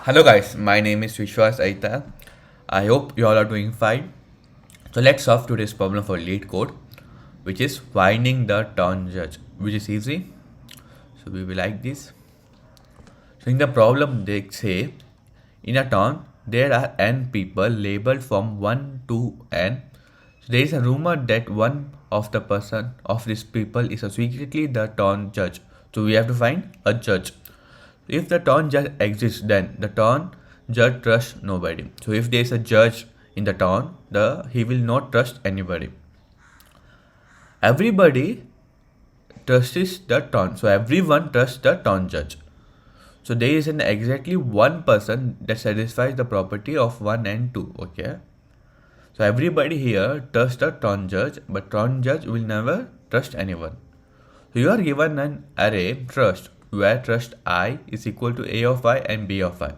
Hello guys, my name is Vishwas Aita. I hope you all are doing fine. So let's solve today's problem for Leetcode, which is finding the turn judge, which is easy. So we will like this. So in the problem they say, in a town there are n people labeled from 1 to n. So there is a rumor that one of the person of these people is secretly the town judge. So we have to find a judge. If the town judge exists, then the town judge trusts nobody. So if there is a judge in the town, he will not trust anybody. Everybody trusts the town. So everyone trusts the town judge. So there is an exactly one person that satisfies the property of 1 and 2. Okay. So everybody here trusts the town judge, but town judge will never trust anyone. So you are given an array trust where trust I is equal to A of I and B of I.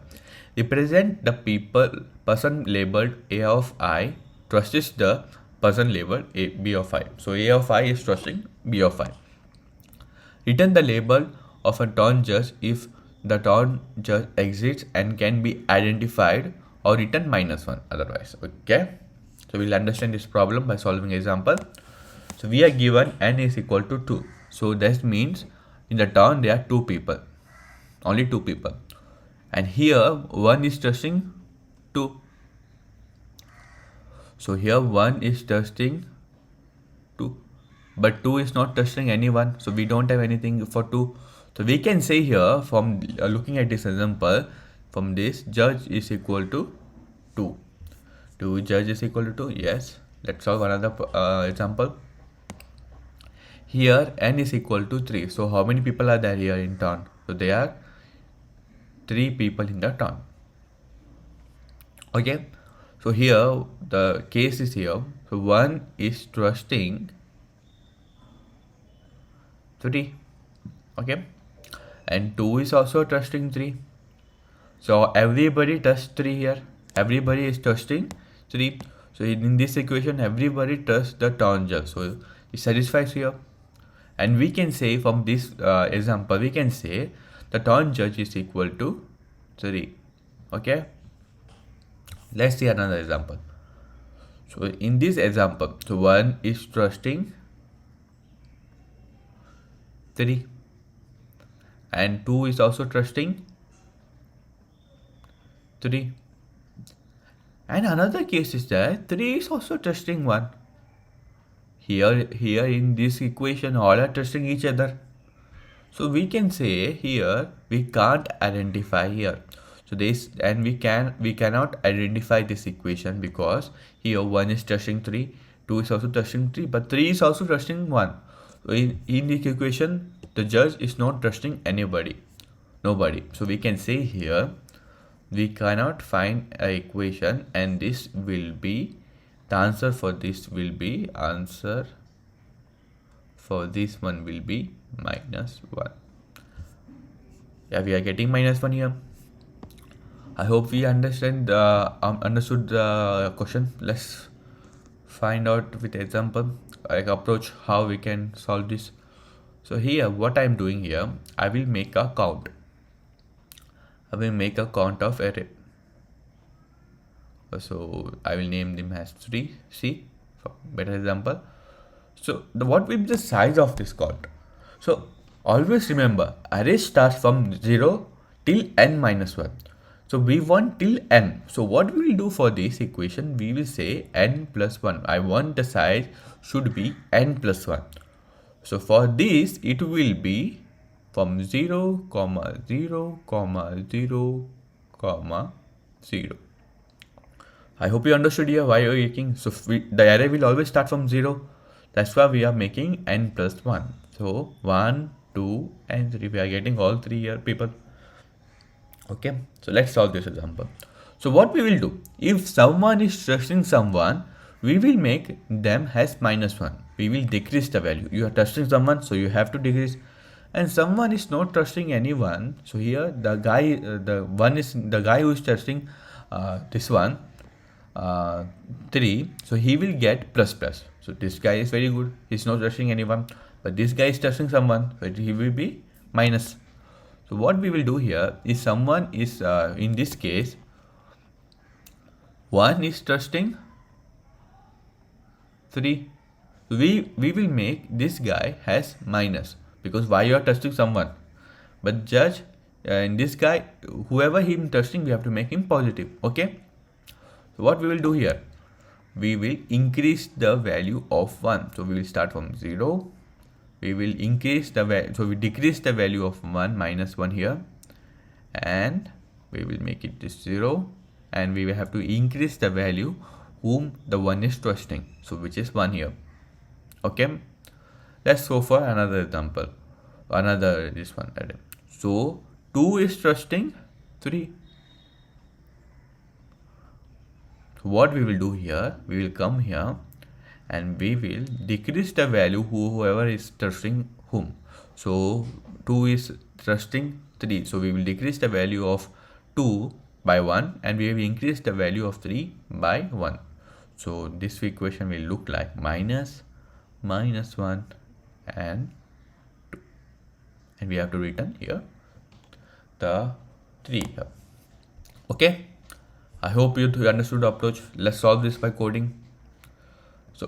Represent the person labeled A of I trusts the person labeled B of I. So A of I is trusting B of I. Return the label of a town judge if the town judge exists and can be identified, or return -1 otherwise. Okay. So we'll understand this problem by solving example. So we are given n is equal to 2. So that means in the town there are two people, only two people, and here one is trusting 2. So here one is trusting 2, but 2 is not trusting anyone, so we don't have anything for 2. So we can say here from looking at this example, from this judge is equal to 2. 2 judge is equal to 2. Yes, let's solve another example. Here n is equal to 3. So how many people are there here in town? So there are 3 people in the town. Okay. So here the case is here. So 1 is trusting 3. Okay. And 2 is also trusting 3. So everybody trusts 3 here. Everybody is trusting 3. So in this equation, everybody trusts the town judge. So it satisfies here. And we can say from this example, we can say the town judge is equal to 3. Okay. Let's see another example. So in this example, so 1 is trusting 3. And 2 is also trusting 3. And another case is that 3 is also trusting 1. Here in this equation, all are trusting each other. So we can say here we can't identify here. So this, and we cannot identify this equation because here 1 is trusting 3, 2 is also trusting 3, but 3 is also trusting 1. So in this equation, the judge is not trusting anybody, nobody. So we can say here we cannot find an equation, and this will be the answer for this will be answer for this one will be -1. Yeah, we are getting -1 here. I hope we understood the question. Let's find out with example, like approach how we can solve this. So here what I am doing here, I will make a count. I will make a count of array. So I will name them as 3. See, for better example. So what will be the size of this count? So always remember, array starts from 0 till n-1. So we want till n. So what we will do for this equation, we will say n plus 1. I want the size should be n plus 1. So for this, it will be from 0, 0, 0, 0. I hope you understood here why you are making. So the array will always start from 0. That's why we are making n plus 1. So 1, 2, and 3. We are getting all 3 here, people. Okay. So let's solve this example. So what we will do, if someone is trusting someone, we will make them as -1. We will decrease the value. You are trusting someone, so you have to decrease. And someone is not trusting anyone. So here the guy, the guy who is trusting this one. 3, so he will get plus. So this guy is very good, he's not trusting anyone, but this guy is trusting someone, but he will be minus. So what we will do here is someone is in this case 1 is trusting 3. We will make this guy has minus because why you are trusting someone, but judge in this guy whoever him trusting we have to make him positive. Okay, so what we will do here, we will increase the value of 1. So we will start from 0, we will increase the value, so we decrease the value of 1 minus 1 here, and we will make it this 0, and we will have to increase the value whom the 1 is trusting, so which is 1 here. Okay, let's go for another example, another this one. So 2 is trusting 3. So what we will do here, we will come here and we will decrease the value whoever is trusting whom. So 2 is trusting 3, so we will decrease the value of 2 by 1 and we will increase the value of 3 by 1. So this equation will look like minus 1 and 2, and we have to return here the 3 here. Okay, I hope you understood the approach. Let's solve this by coding. So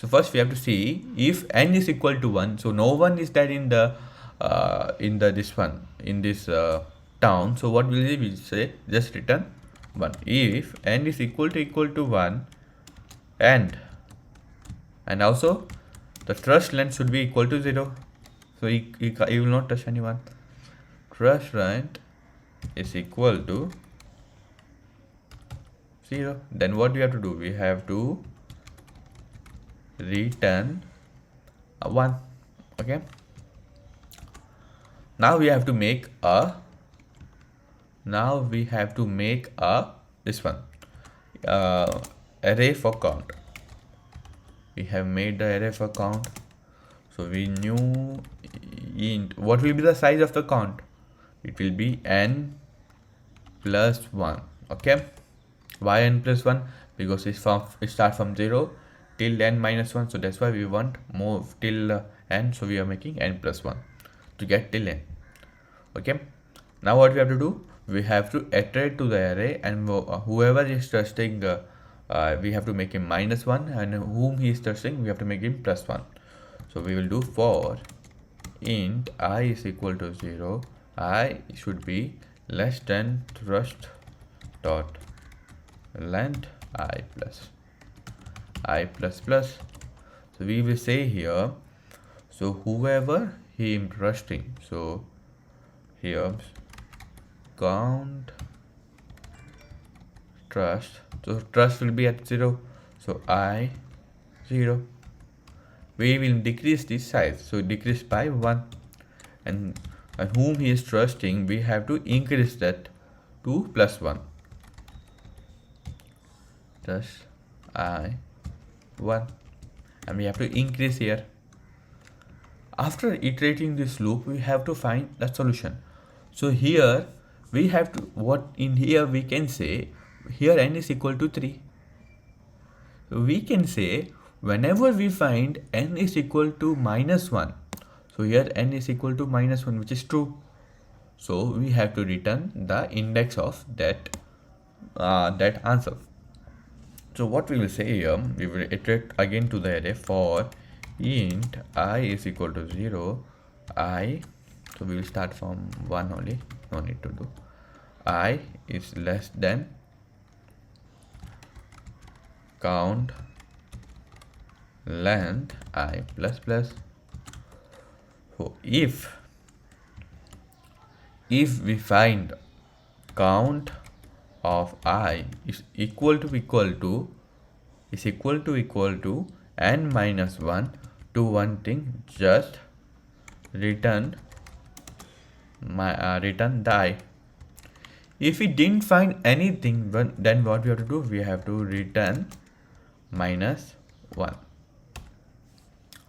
first we have to see if n is equal to 1, so no one is there in the this town, so what will we say, just return 1. If n is equal to 1 and also the trust length should be equal to 0, so he will not trust anyone. Trust length is equal to 0, then what we have to do, we have to return 1. Okay, now we have to make a this one array for count. We have made the array for count, so we knew int what will be the size of the count, it will be n plus 1. Okay, why n plus 1? Because it starts from 0 till n minus 1, so that's why we want move till n, so we are making n plus 1 to get till n. Okay, now what we have to do, we have to iterate to the array, and whoever is trusting we have to make him minus 1, and whom he is trusting we have to make him plus 1. So we will do for int I is equal to 0, I should be less than trust dot length I plus plus. So we will say here, so whoever he is trusting, so here count trust, so trust will be at 0, so I 0. We will decrease this size, so decrease by 1, and whom he is trusting we have to increase that to plus 1, thus I 1, and we have to increase here. After iterating this loop we have to find the solution. So here we have to, what in here we can say, here n is equal to 3. So we can say whenever we find n is equal to minus 1, so here n is equal to minus 1, which is true, so we have to return the index of that answer. So what we will say here, we will iterate again to the array for int I is equal to 0, I, so we will start from 1 only, no need to do, I is less than count length I plus plus. So if we find count of I is equal to n minus 1 to one thing, just return return the I. If we didn't find anything, then what we have to do, we have to return minus 1.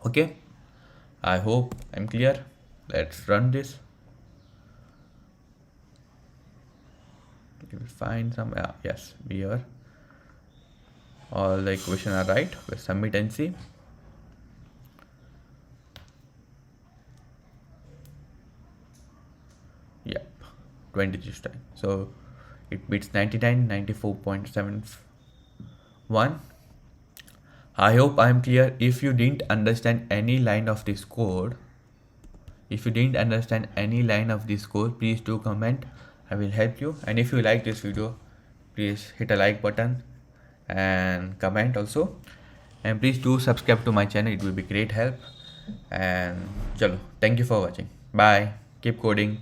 Okay, I hope I'm clear. Let's run this. We will find some yes, we are, all the equations are right. We'll submit and see. 23 times. So it beats 99, 94.71. I hope I am clear. If you didn't understand any line of this code, please do comment. I will help you. And if you like this video, please hit a like button and comment also. And please do subscribe to my channel. It will be great help. And chalo, thank you for watching. Bye. Keep coding.